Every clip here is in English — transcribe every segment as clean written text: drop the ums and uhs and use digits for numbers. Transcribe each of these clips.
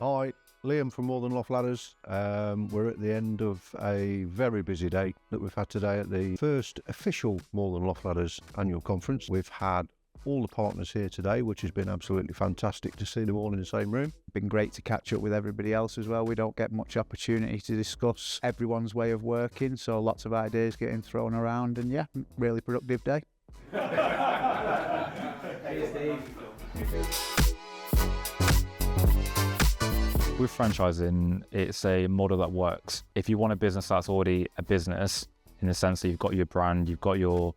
Hi, Liam from More Than Loft Ladders. We're at the end of a very busy day that we've had today at the first official More Than Loft Ladders annual conference. We've had all the partners here today, which has been absolutely fantastic to see them all in the same room. Been great to catch up with everybody else as well. We don't get much opportunity to discuss everyone's way of working, so lots of ideas getting thrown around, and yeah, really productive day. Hey, Steve. With franchising, it's a model that works. If you want a business that's already a business, in the sense that you've got your brand, you've got your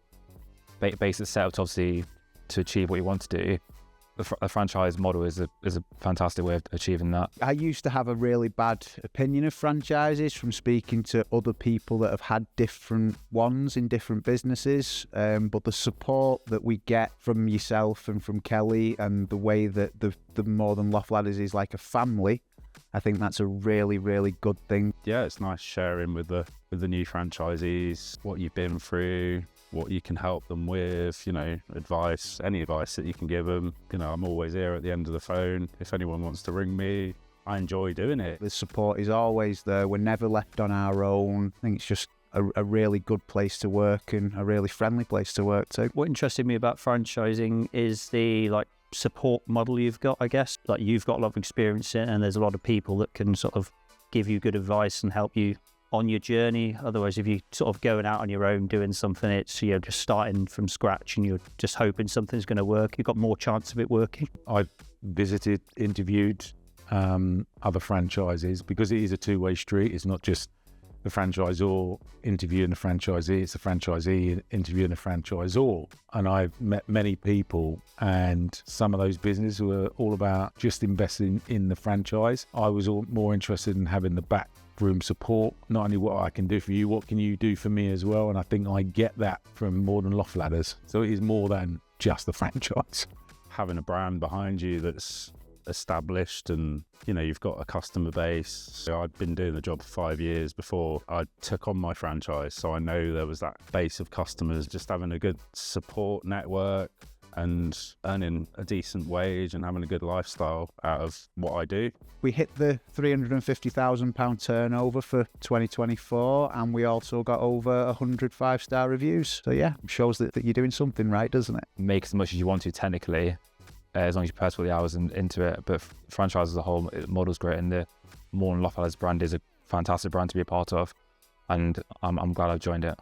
basic setup obviously to achieve what you want to do, a franchise model is a fantastic way of achieving that. I used to have a really bad opinion of franchises from speaking to other people that have had different ones in different businesses, but the support that we get from yourself and from Kelly, and the way that the More Than Loft Ladders is like a family, I think that's a really, really good thing. Yeah, it's nice sharing with the new franchisees what you've been through, what you can help them with, advice, any advice that you can give them. I'm always here at the end of the phone. If anyone wants to ring me, I enjoy doing it. The support is always there. We're never left on our own. I think it's just a really good place to work and a really friendly place to work too. What interested me about franchising is the support model you've got, I guess. You've got a lot of experience in it, and there's a lot of people that can sort of give you good advice and help you on your journey. Otherwise, if you're sort of going out on your own doing something, it's just starting from scratch and you're just hoping something's going to work. You've got more chance of it working. I've visited, interviewed other franchises, because it is a two-way street. It's not just the franchisor interviewing the franchisee, it's the franchisee interviewing the franchisor. And I've met many people, and some of those businesses were all about just investing in the franchise. I was more interested in having the backroom support, not only what I can do for you, what can you do for me as well. And I think I get that from More Than Loft Ladders. So it is more than just the franchise. Having a brand behind you that's established, and you've got a customer base. So I'd been doing the job for 5 years before I took on my franchise, so I know there was that base of customers. Just having a good support network and earning a decent wage and having a good lifestyle out of what I do. We hit the £350,000 turnover for 2024, and we also got over 100 five-star reviews. So yeah, it shows that you're doing something right, doesn't it? Make as much as you want to technically, as long as you put all the hours into it. But franchise as a whole, the model's great, and the More Than Loft Ladders brand is a fantastic brand to be a part of, and I'm glad I've joined it.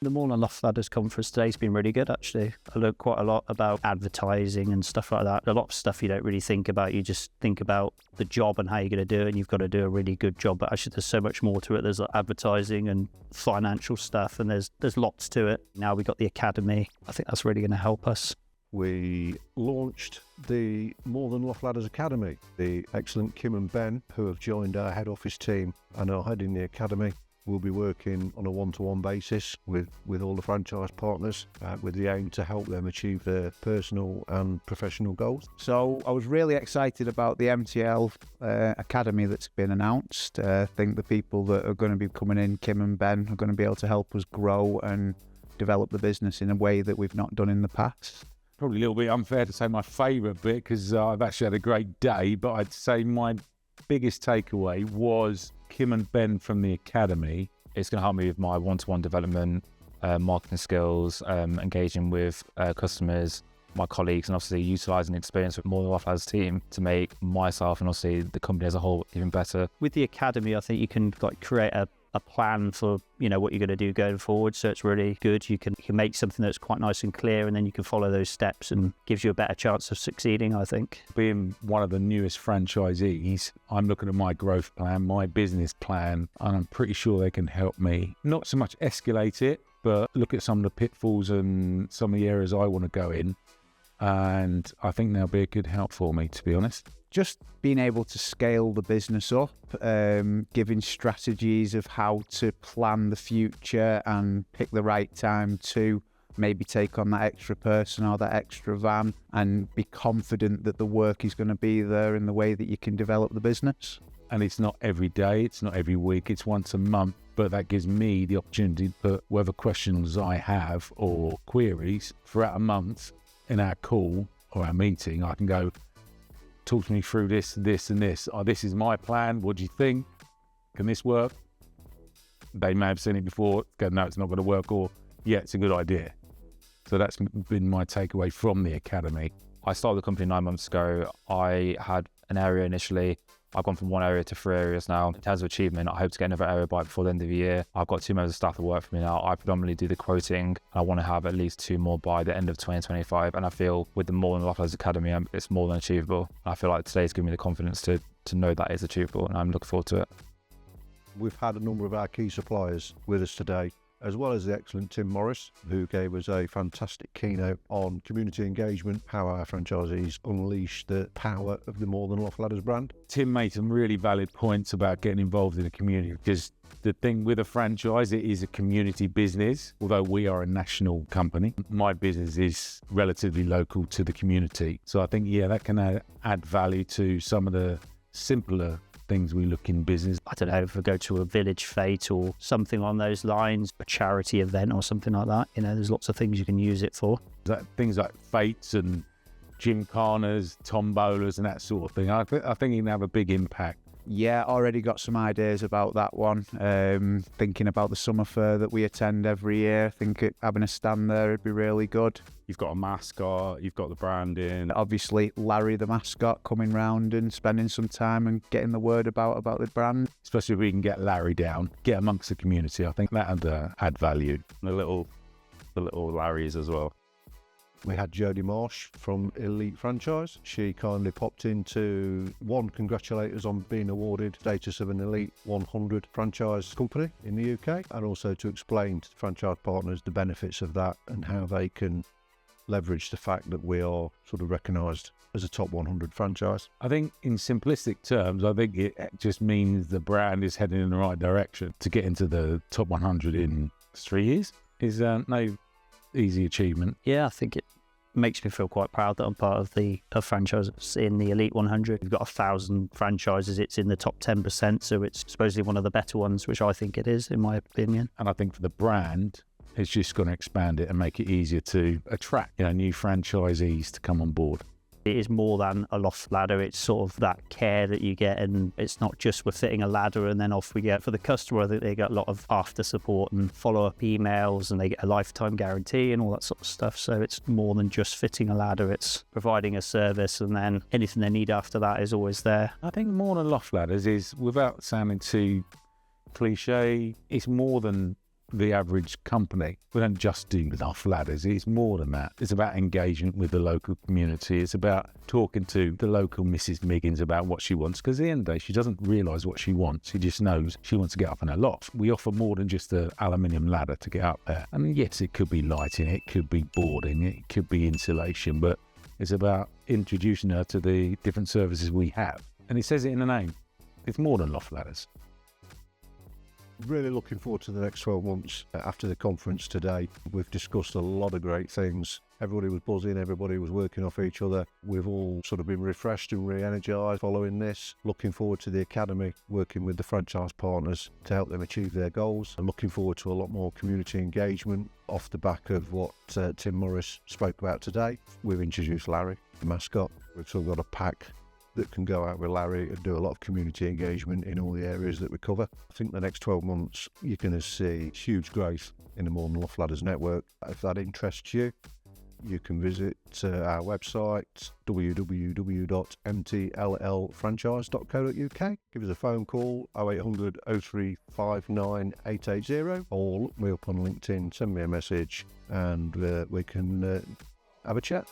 The More Than Loft Ladders conference today's been really good, actually. I learned quite a lot about advertising and stuff like that. A lot of stuff you don't really think about. You just think about the job and how you're going to do it, and you've got to do a really good job. But actually, there's so much more to it. There's advertising and financial stuff, and there's lots to it. Now we've got the academy. I think that's really going to help us. We launched the More Than Loft Ladders Academy. The excellent Kim and Ben, who have joined our head office team and are heading the academy, we'll be working on a one-to-one basis with all the franchise partners with the aim to help them achieve their personal and professional goals. So I was really excited about the MTL Academy that's been announced. I think the people that are going to be coming in, Kim and Ben, are going to be able to help us grow and develop the business in a way that we've not done in the past. Probably a little bit unfair to say my favourite bit, because I've actually had a great day, but I'd say my biggest takeaway was Kim and Ben from the academy. It's going to help me with my one-to-one development, marketing skills, engaging with customers, my colleagues, and obviously utilising the experience with More Than Loft Ladders team to make myself and obviously the company as a whole even better. With the academy, I think you can create a plan for what you're going to do going forward, so it's really good. You can make something that's quite nice and clear, and then you can follow those steps, and gives you a better chance of succeeding, I think. Being one of the newest franchisees, I'm looking at my growth plan, my business plan, and I'm pretty sure they can help me not so much escalate it, but look at some of the pitfalls and some of the areas I want to go in, and I think they'll be a good help for me, to be honest. Just being able to scale the business up, giving strategies of how to plan the future and pick the right time to maybe take on that extra person or that extra van, and be confident that the work is going to be there in the way that you can develop the business. And it's not every day, it's not every week, it's once a month, but that gives me the opportunity to put whatever questions I have or queries throughout a month in our call or our meeting, I can go, talk to me through this, this and this. Oh, this is my plan. What do you think? Can this work? They may have seen it before, go, no, it's not going to work, or yeah, it's a good idea. So that's been my takeaway from the academy. I started the company 9 months ago. I had an area initially. I've gone from one area to 3 areas now. In terms of achievement, I hope to get another area by before the end of the year. I've got 2 members of staff that work for me now. I predominantly do the quoting. I want to have at least 2 more by the end of 2025. And I feel with the More Than Loft Ladders Academy, it's more than achievable. I feel like today's given me the confidence to know that is achievable, and I'm looking forward to it. We've had a number of our key suppliers with us today, as well as the excellent Tim Morris, who gave us a fantastic keynote on community engagement, how our franchisees unleash the power of the More Than Loft Ladders brand. Tim made some really valid points about getting involved in the community, because the thing with a franchise, it is a community business. Although we are a national company, my business is relatively local to the community. So I think, yeah, that can add value to some of the simpler things we look in business. I don't know, if we go to a village fete or something on those lines, a charity event or something like that, there's lots of things you can use it for. Things like fetes and gymkhanas, tombolas and that sort of thing. I think it can have a big impact. Yeah, already got some ideas about that one. Thinking about the summer fair that we attend every year. I think having a stand there would be really good. You've got a mascot, you've got the branding. Obviously, Larry the mascot coming round and spending some time and getting the word about the brand. Especially if we can get Larry down, get amongst the community. I think that would add value. The little Larrys as well. We had Jodie Marsh from Elite Franchise. She kindly popped in to, one, congratulate us on being awarded status of an Elite 100 franchise company in the UK, and also to explain to the franchise partners the benefits of that and how they can leverage the fact that we are sort of recognised as a top 100 franchise. I think in simplistic terms, I think it just means the brand is heading in the right direction. To get into the top 100 in 3 years is no easy achievement. Yeah, I think it makes me feel quite proud that I'm part of the franchise in the Elite 100. We've got 1,000 franchises. It's in the top 10%, so it's supposedly one of the better ones, which I think it is, in my opinion. And I think for the brand, it's just going to expand it and make it easier to attract new franchisees to come on board. It is more than a loft ladder. It's sort of that care that you get, and it's not just we're fitting a ladder and then off we get. For the customer, I think they get a lot of after support and follow-up emails, and they get a lifetime guarantee and all that sort of stuff. So it's more than just fitting a ladder. It's providing a service, and then anything they need after that is always there. I think More Than Loft Ladders is, without sounding too cliche, it's more than the average company. We don't just do loft ladders, it's more than that. It's about engagement with the local community. It's about talking to the local Mrs. Miggins about what she wants, because at the end of the day, she doesn't realise what she wants. She just knows she wants to get up in her loft. We offer more than just an aluminium ladder to get up there. I mean, yes, it could be lighting, it could be boarding, it could be insulation, but it's about introducing her to the different services we have. And it says it in the name. It's more than loft ladders. Really looking forward to the next 12 months after the conference today. We've discussed a lot of great things. Everybody was buzzing, everybody was working off each other. We've all sort of been refreshed and re-energised following this. Looking forward to the academy, working with the franchise partners to help them achieve their goals. And looking forward to a lot more community engagement off the back of what Tim Morris spoke about today. We've introduced Larry, the mascot. We've still got a pack that can go out with Larry and do a lot of community engagement in all the areas that we cover. I think the next 12 months you're going to see huge growth in the More Than Loft Ladders network. If that interests you, you can visit our website www.mtllfranchise.co.uk. Give us a phone call 0800 0359 880, or look me up on LinkedIn, send me a message, and we can have a chat.